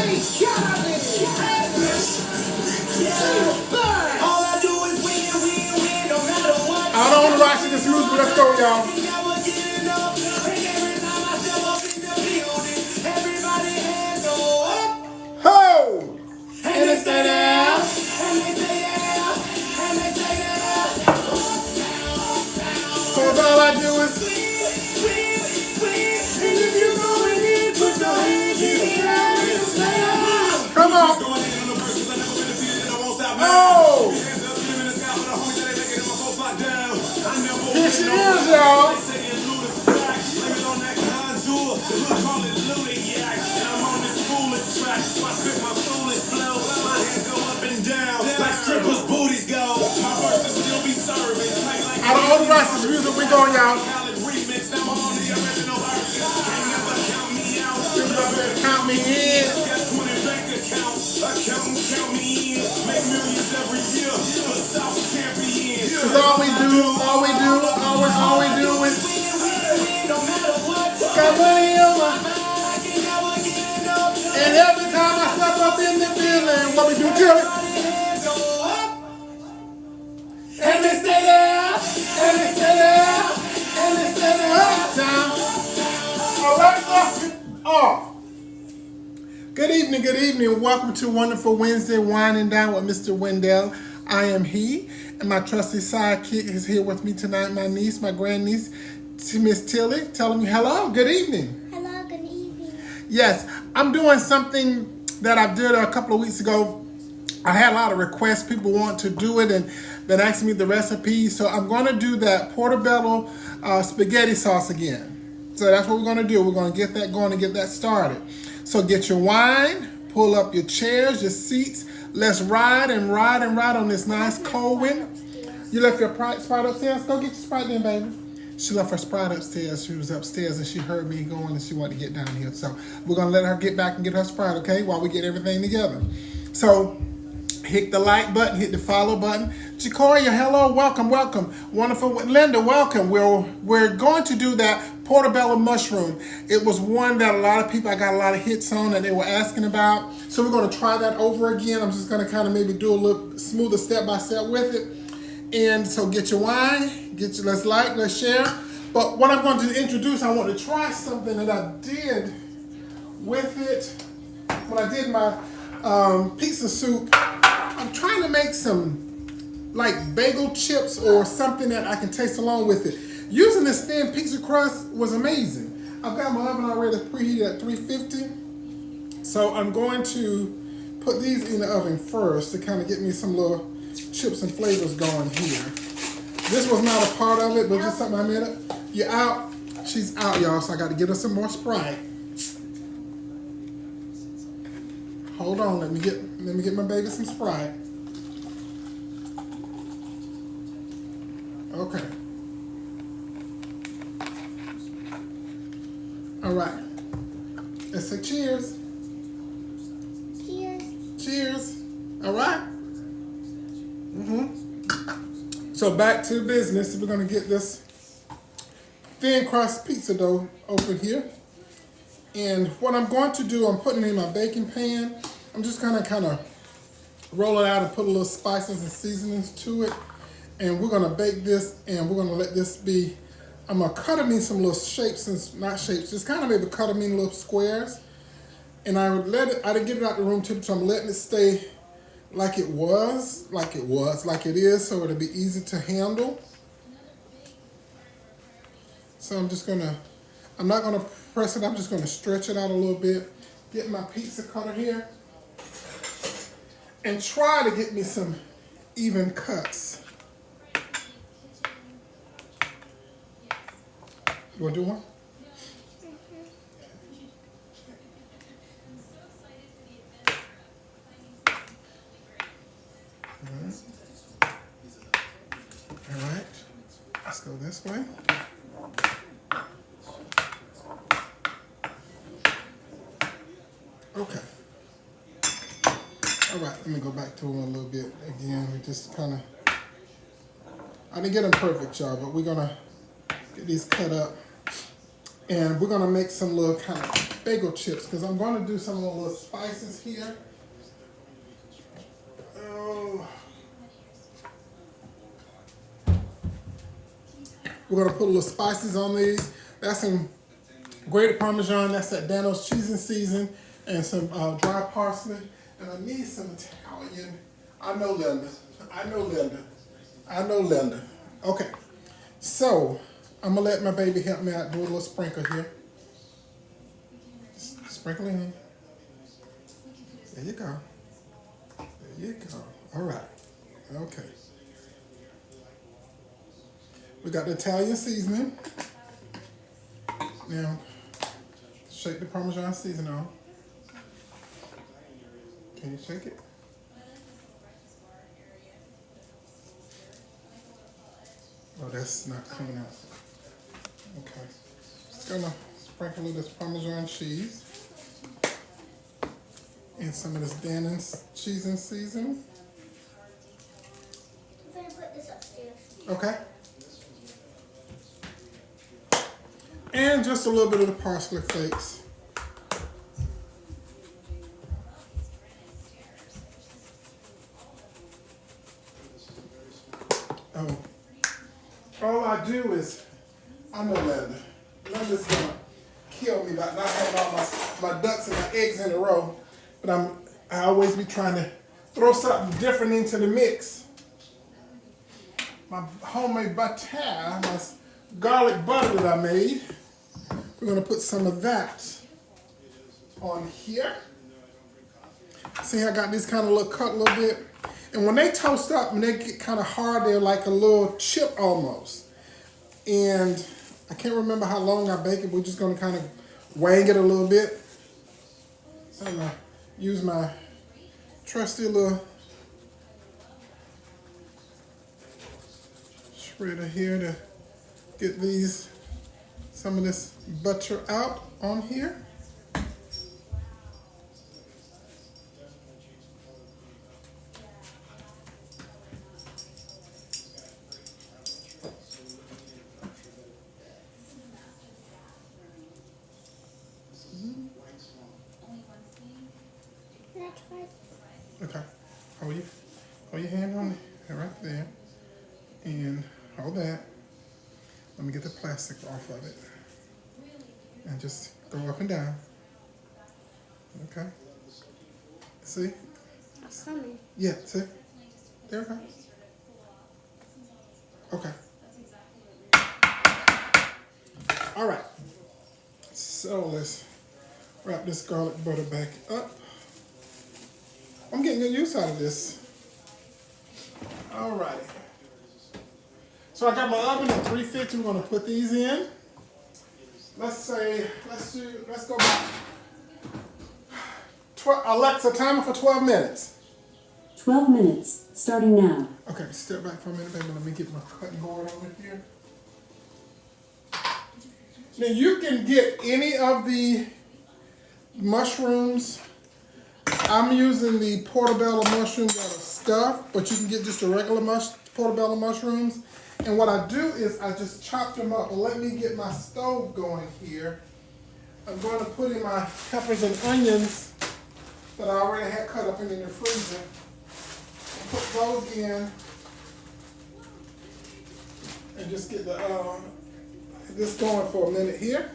I don't want to watch this music. Let's go, y'all. Ho! And they stay there. Cause all I do is come on. Oh! Here she is, y'all. I don't want to watch this music. We going, y'all. Count me in. Cause all we do is got money on my. And every time I step up in the building, what we do, Tilly? And they stay there, and they stay there, and they stay there. Down. Alexa, off. Good evening. Welcome to Wonderful Wednesday, Wine and Dine with Mr. Windell. I am he, and my trusty sidekick is here with me tonight, my niece, my grandniece, Miss Tilly, telling me hello, good evening. Hello, good evening. Yes, I'm doing something that I did a couple of weeks ago. I had a lot of requests. People want to do it and been asking me the recipe. So I'm going to do that portobello spaghetti sauce again. So that's what we're going to do. We're going to get that going and get that started. So get your wine, pull up your chairs, your seats. Let's ride on this nice cold wind. You left your Sprite upstairs? Go get your Sprite then, baby. She left her Sprite upstairs. She was upstairs and she heard me going and she wanted to get down here. So we're going to let her get back and get her Sprite, okay, while we get everything together. So hit the like button, hit the follow button. Jacoria, hello, welcome. Wonderful. Linda, welcome. We're going to do that portobello mushroom. It was one that I got a lot of hits on that they were asking about. So we're going to try that over again. I'm just going to kind of maybe do a little smoother step by step with it. And so get your wine, let's share. But what I'm going to introduce, I want to try something that I did with it when I did my pizza soup. I'm trying to make some like bagel chips or something that I can taste along with it. Using this thin pizza crust was amazing. I've got my oven already preheated at 350. So I'm going to put these in the oven first to kind of get me some little chips and flavors going here. This was not a part of it, but just something I made up. You're out. She's out, y'all, so I got to get her some more Sprite. Hold on, let me get my baby some Sprite. Okay. All right. Let's say cheers. Cheers. All right. So back to business. We're gonna get this thin crust pizza dough open here. And what I'm going to do, I'm putting it in my baking pan. I'm just gonna kind of roll it out and put a little spices and seasonings to it. And we're gonna bake this and we're gonna let this be, I'm gonna cut them in some little shapes, just kind of maybe cut them in little squares. And I didn't get it out the room temperature, I'm letting it stay like it is, so it'll be easy to handle. So I'm not gonna press it, I'm just gonna stretch it out a little bit, get my pizza cutter here, and try to get me some even cuts. You wanna do one? All right, let's go this way. Okay. All right, let me go back to them a little bit again. We just kind of, I didn't get them perfect, y'all, but we're gonna get these cut up. And we're gonna make some little kind of bagel chips because I'm gonna do some of the little spices here. Oh. We're gonna put a little spices on these. That's some grated Parmesan, that's that Dano's cheese and season, and some dry parsley. And I need some Italian. I know Linda. Okay, so I'm gonna let my baby help me out, do a little sprinkle here. Sprinkling in. There you go. All right. Okay. We got the Italian seasoning. Now, shake the Parmesan seasoning on. Can you shake it? Oh, that's not coming out. Okay. Just gonna sprinkle of this Parmesan cheese and some of this Dano's cheese and season. I'm gonna put this upstairs. Okay. And just a little bit of the parsley flakes. Oh. All I do is, I know Linda. Linda's gonna kill me by not having all my ducks and my eggs in a row. But I always be trying to throw something different into the mix. My homemade butter, my garlic butter that I made. We're gonna put some of that on here. See how I got these kind of little cut a little bit? And when they toast up, when they get kind of hard, they're like a little chip almost. And I can't remember how long I bake it. We're just gonna kind of wang it a little bit. So I'm gonna use my trusty little shredder here to get some of this butter out on here. Okay. Hold your hand on it right there. And hold that. Let me get the plastic off of it. And just go up and down. Okay. See? It's coming. Yeah, see? There we go. Okay. All right. So let's wrap this garlic butter back up. I'm getting good use out of this. All righty. So I got my oven at 350. We're gonna put these in. Let's go back. Alexa, timer for 12 minutes. 12 minutes, starting now. Okay, step back for a minute, baby. Let me get my cutting board over here. Now you can get any of the mushrooms. I'm using the portobello mushrooms that are stuffed, but you can get just the regular portobello mushrooms. And what I do is I just chop them up. But let me get my stove going here. I'm going to put in my peppers and onions that I already had cut up in the freezer. And put those in. And just get this going for a minute here.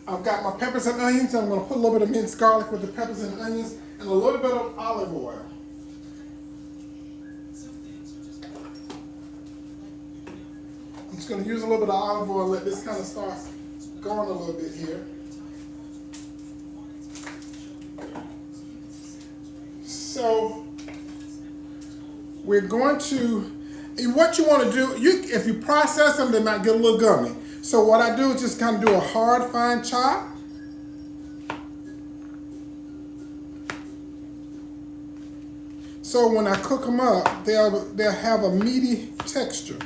I've got my peppers and onions. I'm going to put a little bit of minced garlic with the peppers and onions and a little bit of olive oil. I'm just going to use a little bit of olive oil, let this kind of start going a little bit here. So we're going to, what you want to do, if you process them, they might get a little gummy. So what I do is just kind of do a hard, fine chop. So when I cook them up, they'll have a meaty texture.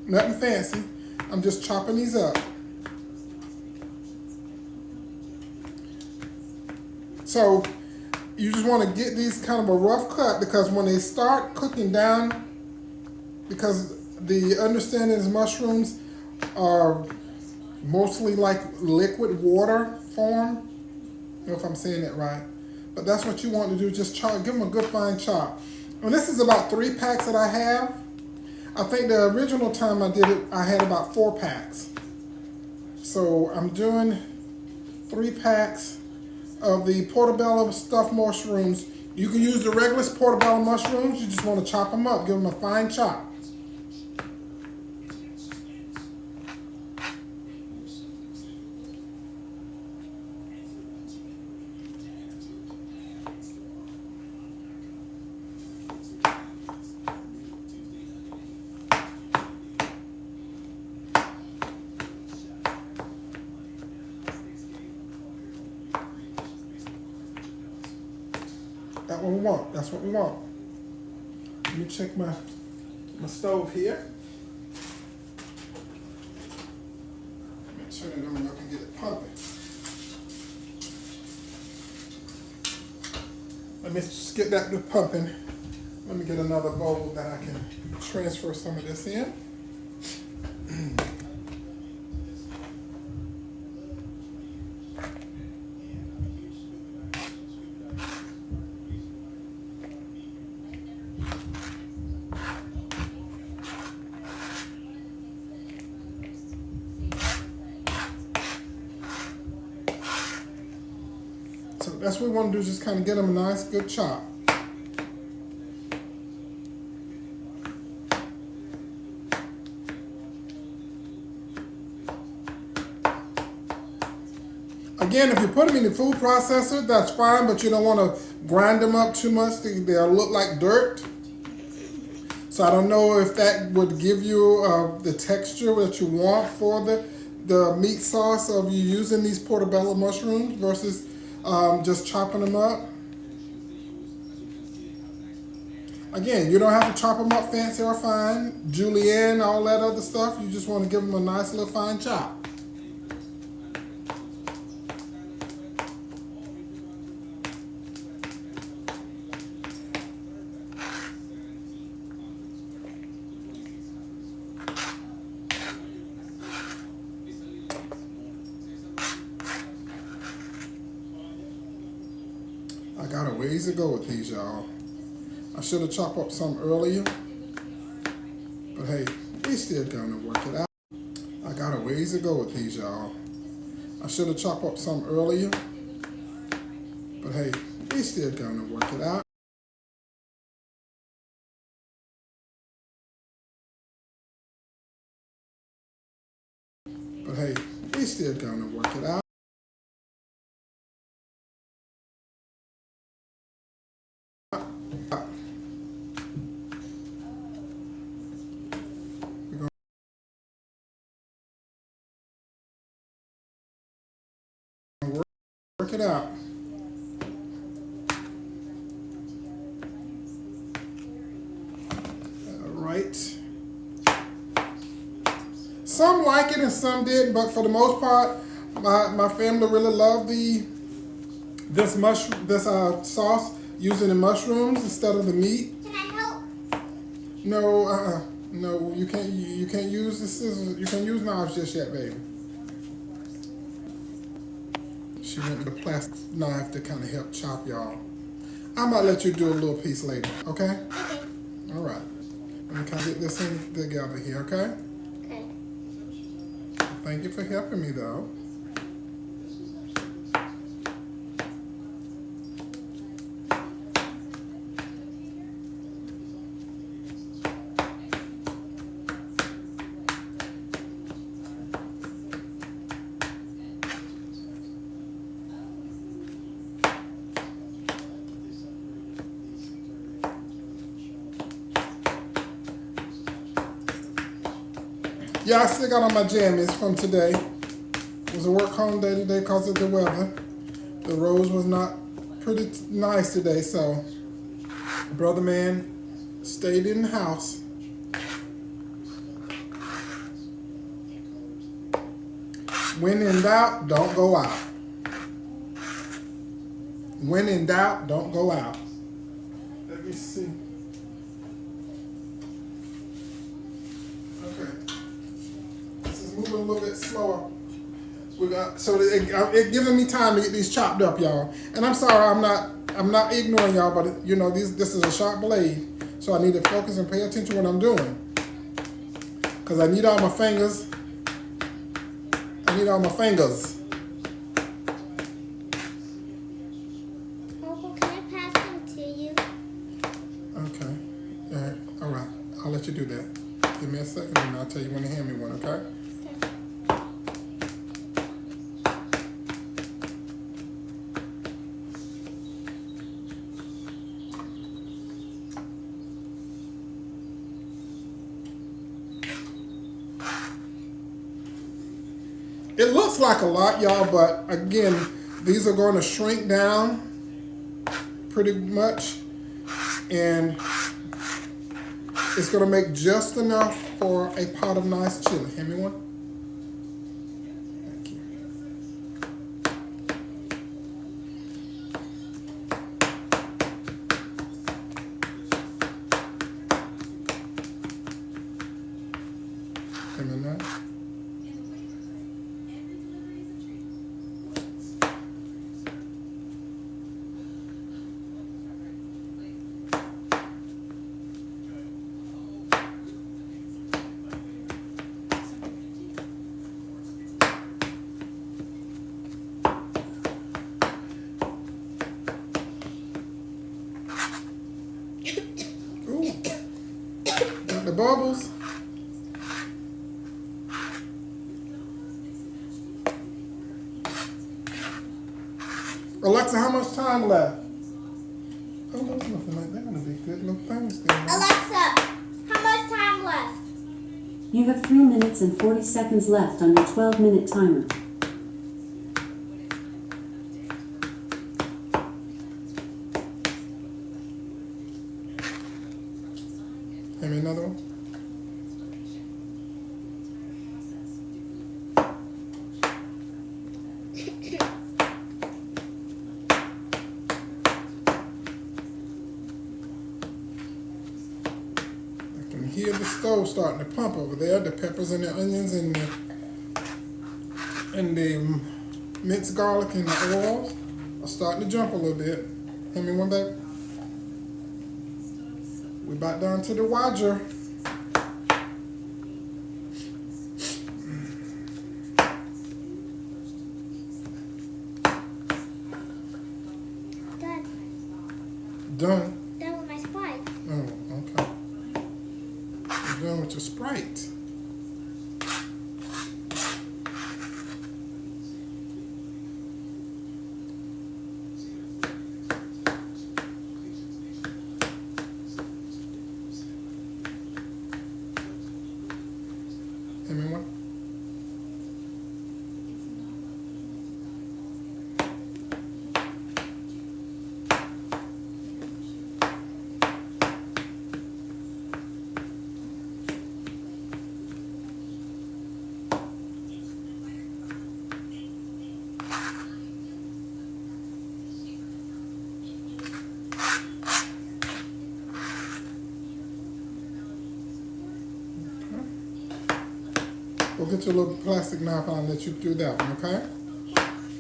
Nothing fancy. I'm just chopping these up. So you just want to get these kind of a rough cut because when they start cooking down, because the understanding is mushrooms are mostly like liquid water form. I don't know if I'm saying it right. But that's what you want to do. Just chop, give them a good fine chop. And this is about 3 packs that I have. I think the original time I did it, I had about 4 packs. So I'm doing 3 packs of the portobello stuffed mushrooms. You can use the regular portobello mushrooms. You just want to chop them up, give them a fine chop. That's what we want. That's what we want. Let me check my stove here. Let me turn it on. I can get it pumping. Let me just get that pumping. Let me get another bowl that I can transfer some of this in. So that's what we want to do, is just kind of get them a nice, good chop. Again, if you put them in the food processor, that's fine, but you don't want to grind them up too much. They'll look like dirt. So I don't know if that would give you the texture that you want for the meat sauce of you using these portobello mushrooms versus just chopping them up. Again, you don't have to chop them up fancy or fine, julienne, all that other stuff. You just want to give them a nice little fine chop. I got a ways to go with these, y'all. I should have chopped up some earlier, but hey, we still gonna work it out. I got a ways to go with these, y'all. I should have chopped up some earlier, but hey, we still gonna work it out. But hey, we still gonna work it out. Work it out. All right. Some like it and some didn't, but for the most part, my family really loved this sauce using the mushrooms instead of the meat. Can I help? No, no, you can't. You can't use the scissors. You can't use knives just yet, baby. She went with a plastic knife to kind of help chop, y'all. I might let you do a little piece later, okay? Okay. All right. Let me kind of get this thing together here, okay? Okay. Thank you for helping me, though. Yeah, I still got on my jammies from today. It was a work home day today because of the weather. The roads was not pretty nice today, so brother man stayed in the house. When in doubt, don't go out. When in doubt, don't go out. Let me see. Okay. This is slower. We got so it giving me time to get these chopped up, y'all. And I'm sorry, I'm not ignoring y'all, but you know this is a sharp blade, so I need to focus and pay attention to what I'm doing, cause I need all my fingers. I need all my fingers. Uncle, can I pass them to you? Okay. All right. I'll let you do that. Give me a second, and I'll tell you when to hand me one. Okay. Okay. It looks like a lot, y'all, but again, these are going to shrink down pretty much, and it's going to make just enough for a pot of nice chili. Hand me one. Thank you. Hand me that. Ooh. Got the bubbles. Alexa, how much time left? Oh, those looking like they're gonna be good little things there. man. Alexa, how much time left? You have 3 minutes and 40 seconds left on your 12-minute timer. Hand me another one. I can hear the stove starting to pump over there. The peppers and the onions and the minced garlic and the oils are starting to jump a little bit. Hand me one, baby. We about down to the wager. Done. Done. Done with my Sprite. Oh, okay. You're done with your Sprite. Hand me one. Go get your little plastic knife and I'll let you do that one, okay?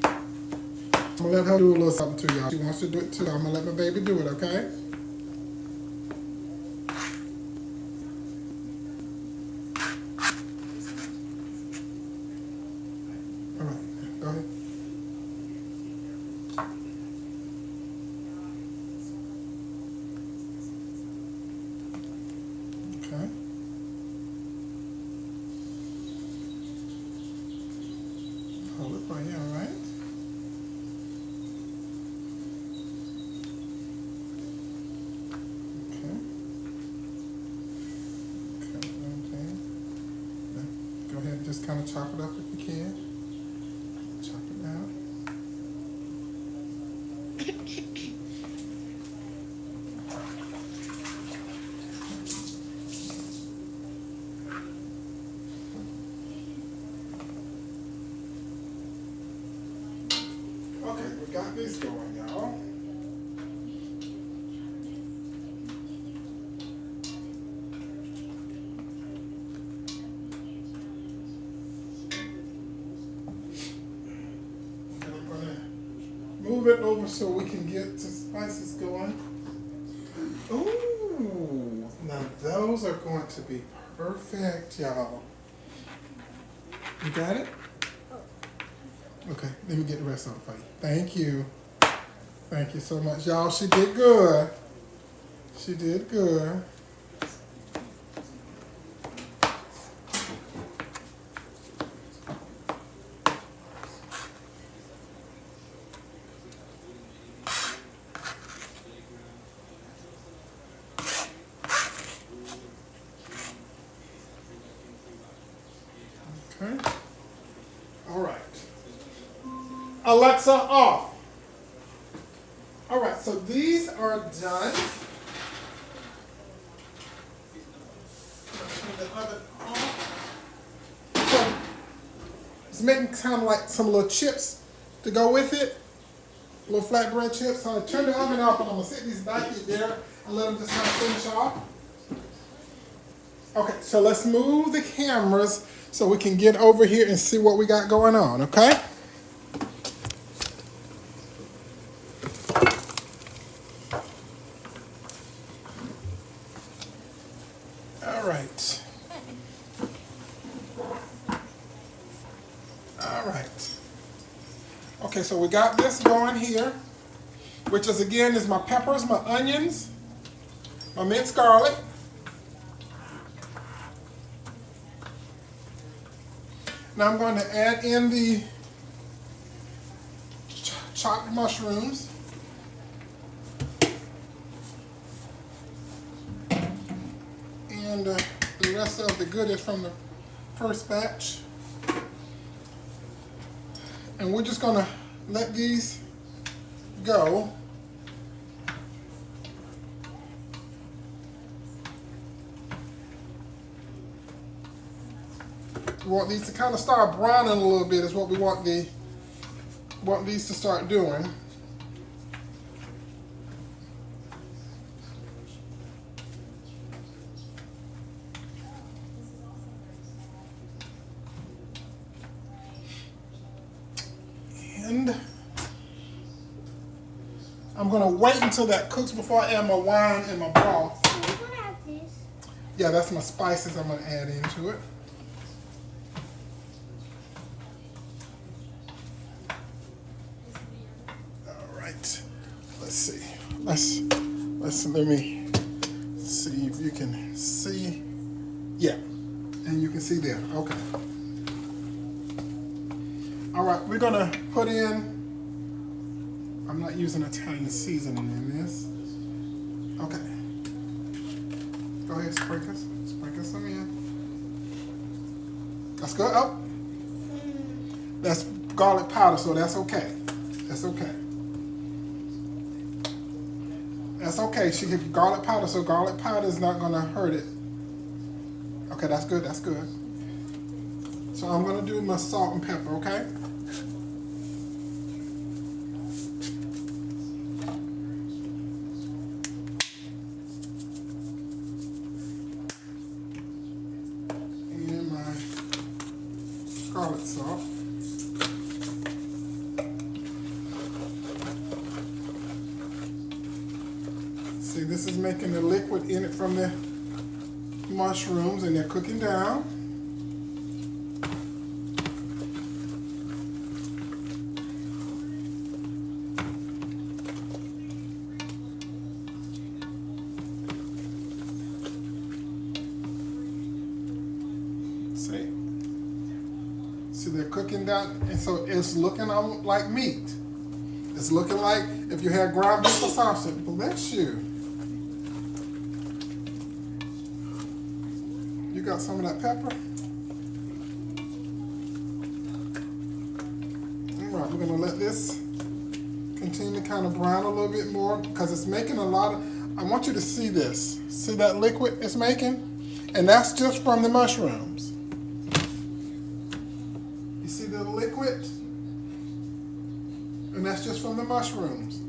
I'm gonna let her do a little something to y'all. She wants to do it too. I'm gonna let my baby do it, okay? All right, go ahead. Okay. Hold it for you, all right? Okay. Okay. Now, go ahead and just kind of chop it up if you can. Chop it out. Okay, we got this going, y'all. move it over so we can get the spices going. Ooh, now those are going to be perfect, y'all. You got it? Okay, let me get the rest of it for you. Thank you. Thank you so much, y'all. She did good. She did good. Okay. All right. Alexa, off. All right, so these are done. Turn the oven off. So it's making kind of like some little chips to go with it. Little flatbread chips. So I turn the oven off and I'm gonna sit these back in there and let them just kind of finish off. Okay, so let's move the cameras so we can get over here and see what we got going on, okay? All right. All right. Okay, so we got this going here, which is again is my peppers, my onions, my minced garlic. Now I'm going to add in the chopped mushrooms. And the rest of the goodies from the first batch. And we're just going to let these go. We want these to kind of start browning a little bit is what we want these to start doing. And I'm going to wait until that cooks before I add my wine and my broth. We're gonna have this. Yeah, that's my spices I'm going to add into it. All right. Let's see. Let me see if you can see. Yeah. And you can see there. Okay. All right, we're going to put in, I'm not using Italian seasoning in this. Okay. Go ahead, sprinkle some in. That's good. Oh, that's garlic powder, so that's okay. That's okay. That's okay. She get garlic powder, so garlic powder is not going to hurt it. Okay, that's good. That's good. So I'm going to do my salt and pepper, okay? And my garlic salt. See, this is making the liquid in it from the mushrooms, and they're cooking down. See, they're cooking down, and so it's looking like meat. It's looking like if you had ground beef or sausage. Bless you. You got some of that pepper? All right, we're gonna let this continue to kind of brown a little bit more because it's making a lot of, I want you to see this. See that liquid it's making? And that's just from the mushrooms. You see the liquid? And that's just from the mushrooms.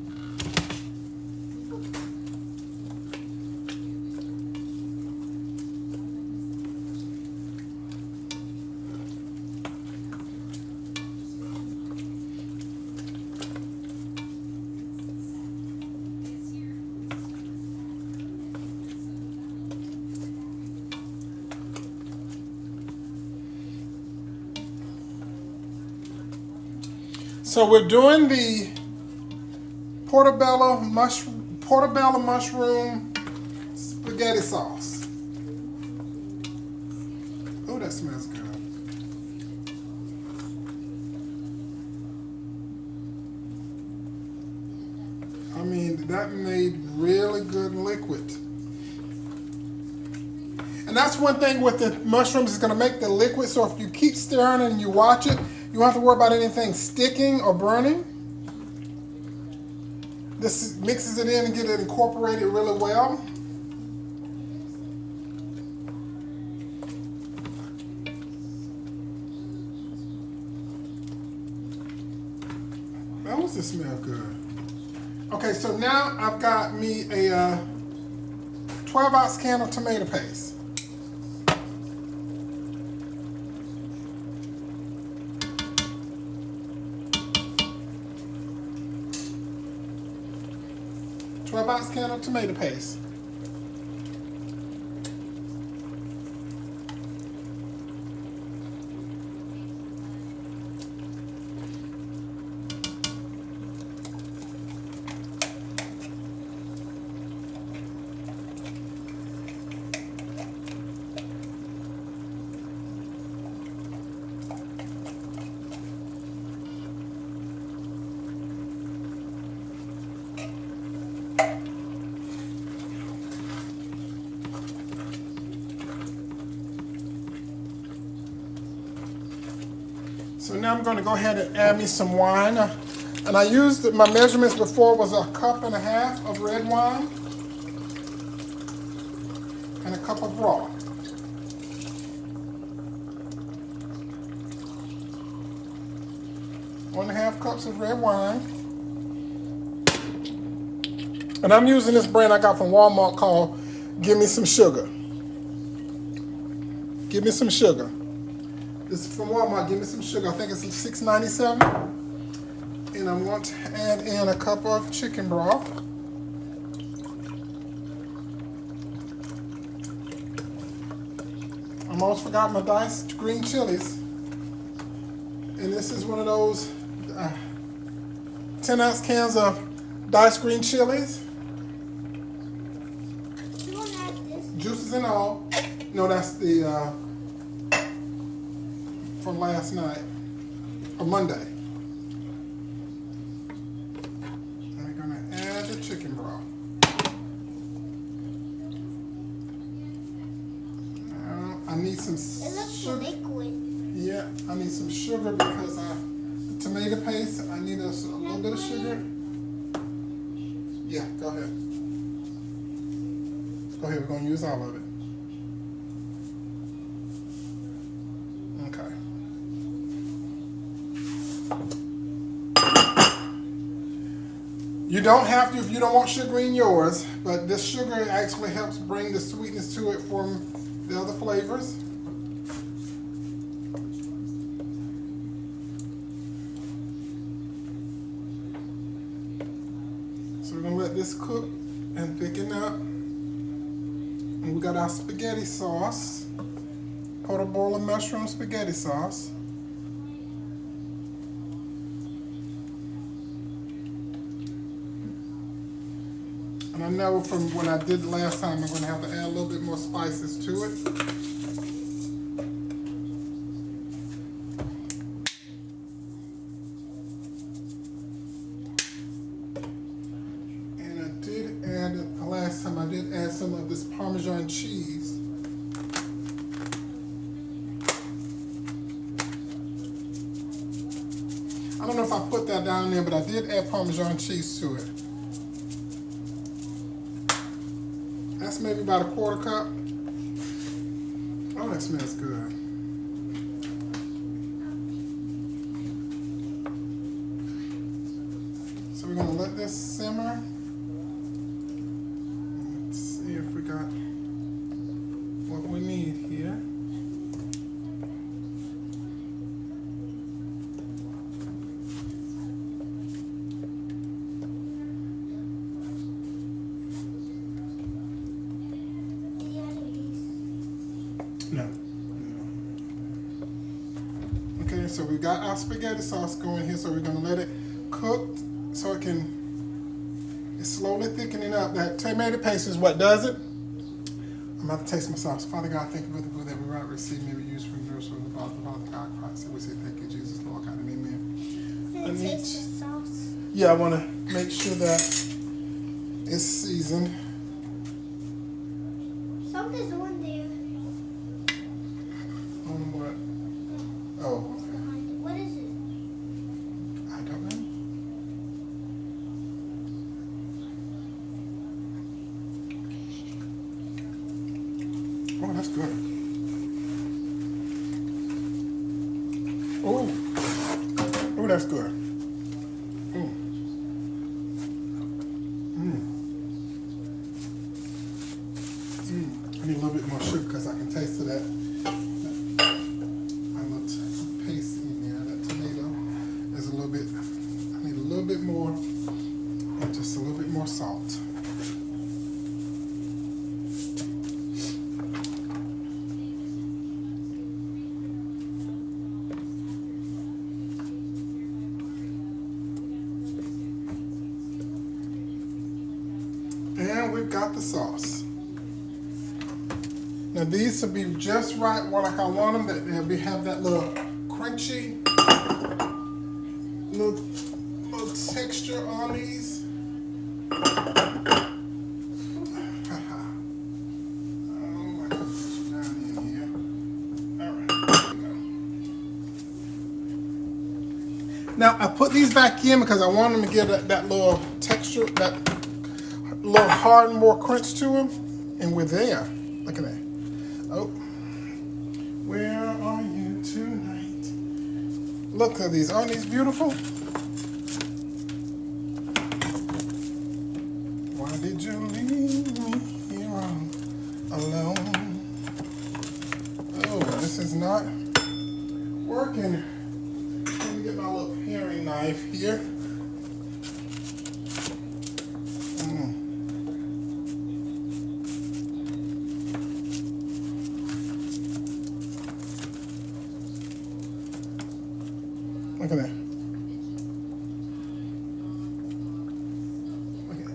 So we're doing the portobello mushroom spaghetti sauce. Oh, that smells good. I mean, that made really good liquid. And that's one thing with the mushrooms, it's gonna make the liquid, so if you keep stirring and you watch it, you don't have to worry about anything sticking or burning. This mixes it in and get it incorporated really well. That was just smell good. Okay, so now I've got me a 12-ounce can of tomato paste. Ounce can of tomato paste. So now I'm going to go ahead and add me some wine. And I used my measurements before was 1.5 cups of red wine and a cup of raw. One and a half cups of red wine. And I'm using this brand I got from Walmart called Give Me Some Sugar. Give Me Some Sugar. This is from Walmart. Give Me Some Sugar. I think it's $6.97. And I'm going to add in a cup of chicken broth. I almost forgot my diced green chilies. And this is one of those 10-ounce cans of diced green chilies. You want to add this? Juices and all. No, that's the from last night or Monday. And we're gonna add the chicken broth. Now I need some It looks sugar. liquid. Yeah, I need some sugar because the tomato paste. I need a little bit of sugar. Yeah, go ahead. Go ahead. We're gonna use all of it. Okay. You don't have to if you don't want sugar in yours, but this sugar actually helps bring the sweetness to it from the other flavors. So we're gonna let this cook and thicken up. And we got our spaghetti sauce, portobello mushroom spaghetti sauce. And I know from what I did last time, I'm going to have to add a little bit more spices to it. And I did add, the last time I did add some of this Parmesan cheese. I don't know if I put that down there, but I did add Parmesan cheese to it. That's maybe about 1/4 cup. Oh, that smells good. So we're gonna let this simmer. Let's see if we got what we need here. No. Okay, so we got our spaghetti sauce going here. So we're gonna let it cook so it's slowly thickening up. That tomato paste is what does it. I'm about to taste my sauce. Father God, thank you for the food that we right receive. May we use from yours from the Father God Christ. And we say thank you, Jesus, Lord God, and amen. Taste the sauce. Yeah, I want to make sure that it's seasoned. Something's on there. On what? Oh, What's behind it? What is it? I don't know. Oh, that's good. Oh, that's good. I need a little bit more sugar because I can taste of that. My little paste in there, that tomato is a little bit. I need a little bit more, and just a little bit more salt. And we've got the sauce. Now these will be just right, like I want them. That they'll have that little crunchy, little texture on these. Oh my goodness, down in here. All right, there we go. Now I put these back in because I want them to get that little texture, that little hard and more crunch to them, and we're there. Look at that. Oh, where are you tonight? Look at these. Aren't these beautiful? Why did you leave me here alone? Oh, this is not working. Let me get my little paring knife here. Look at that. Look at that.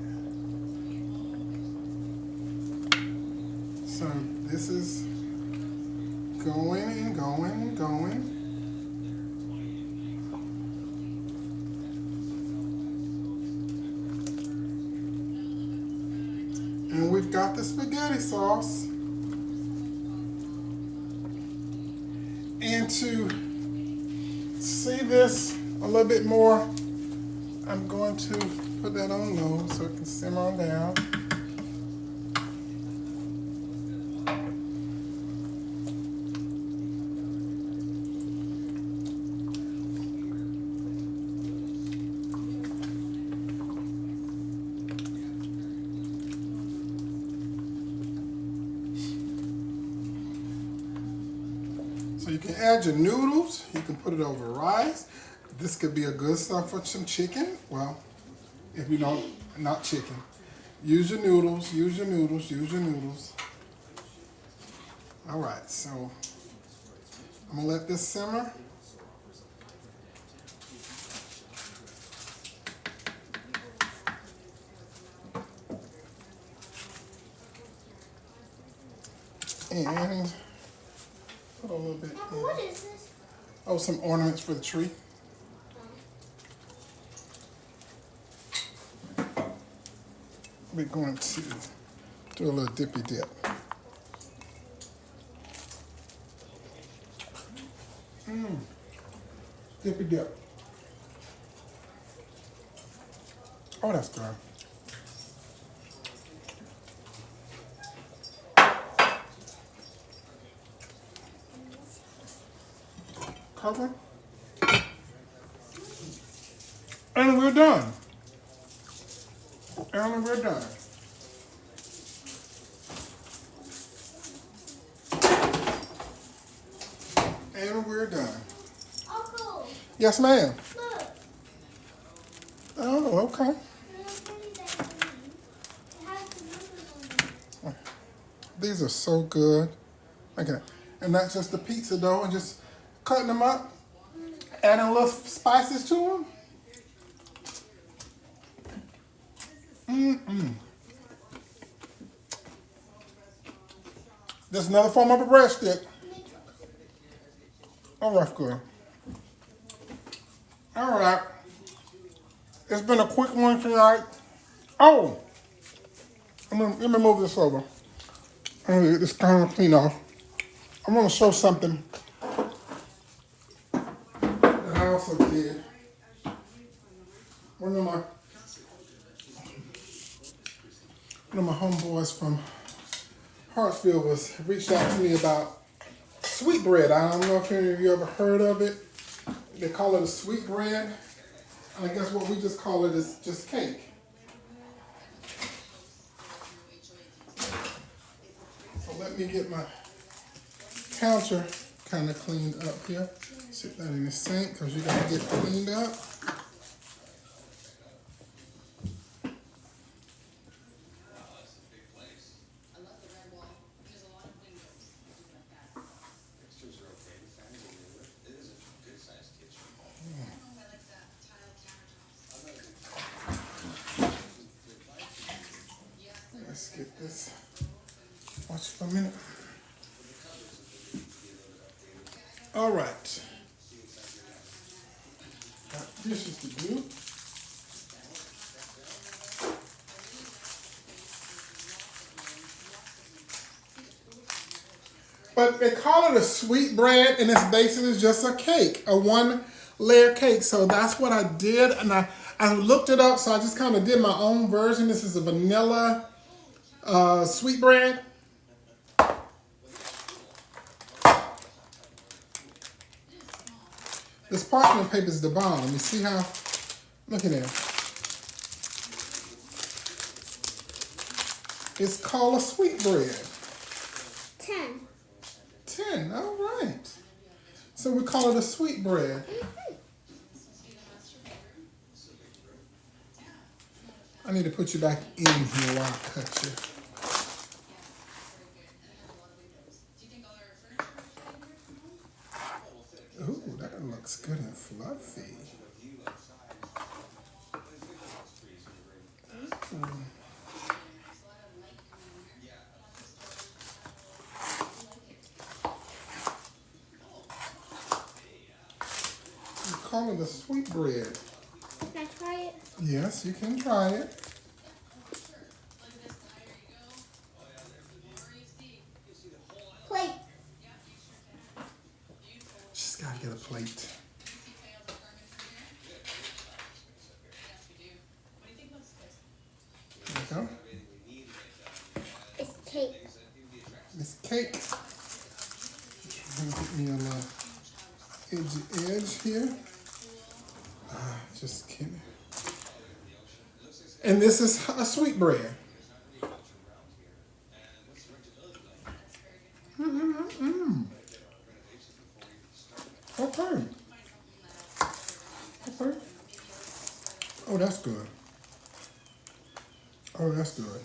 So this is going and going and going. And we've got the spaghetti sauce. And to see this a little bit more, I'm going to put that on low so it can simmer on down. So you can add your noodles, you can put it over rice. This could be a good stuff for some chicken. Well, if you don't, not chicken. Use your noodles, use your noodles, use your noodles. All right, so I'm gonna let this simmer. And put a little bit in. What is this? Oh, some ornaments for the tree. We're going to do a little dippy dip. Dippy dip. Oh, that's good. Cover. And we're done. And we're done. And we're done. Uncle, Yes, ma'am. look. Oh, okay. It has the numbers on it. These are so good. Okay. And that's just the pizza dough and just cutting them up. Adding a little spices to them. Just another form of a breadstick. Oh, that's good. All right. It's been a quick one tonight. Oh, let me move this over. I'm gonna get this kind of clean off. I'm gonna show something that I also did. One of my homeboys from Hartsfield reached out to me about sweetbread. I don't know if any of you ever heard of it. They call it a sweetbread. I guess what we just call it is just cake. So let me get my counter kind of cleaned up here. Sit that in the sink because you gotta get cleaned up. Let's get this. Watch for a minute. All right. Got dishes to do. But they call it a sweetbread, and it's basically just a cake, a one-layer cake. So that's what I did, and I looked it up, so I just kind of did my own version. This is a vanilla sweetbread. This parchment paper is the bomb. You see how? Look at that. It's called a sweetbread. 10. 10, all right. So we call it a sweetbread. I need to put you back in here while I cut you. Ooh, that looks good and fluffy. We call it a sweetbread. Can I try it? Yes, you can try it. Plate. She's got to get a plate. There you go. It's cake. This cake. I'm gonna get me a little edge here. Just kidding. And this is a sweetbread. Okay. Okay. Oh, that's good. Oh, that's good.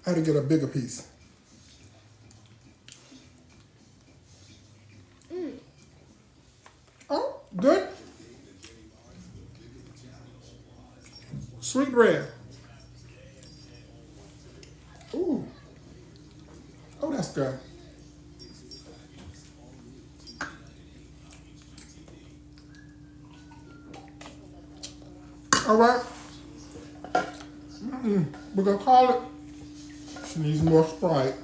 I had to get a bigger piece. Oh, good. Sweetbread. Ooh. Oh, that's good. All right. We're gonna call it. She needs more Sprite.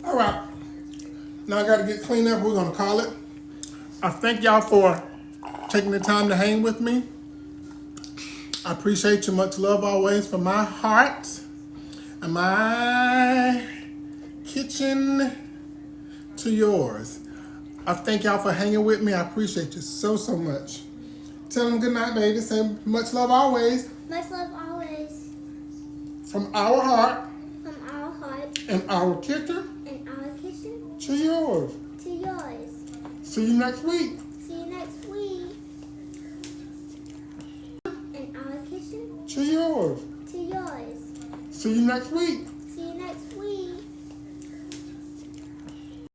All right. Now I got to get cleaned up. We're gonna call it. I thank y'all for taking the time to hang with me. I appreciate you. Much love always from my heart and my kitchen to yours. I thank y'all for hanging with me. I appreciate you so, so much. Tell them good night, baby. Say much love always. Much love always. From our heart From our heart and our kitchen and our kitchen to yours. to yours. See you next week. See you next week. And our kitchen To yours. to See you next week.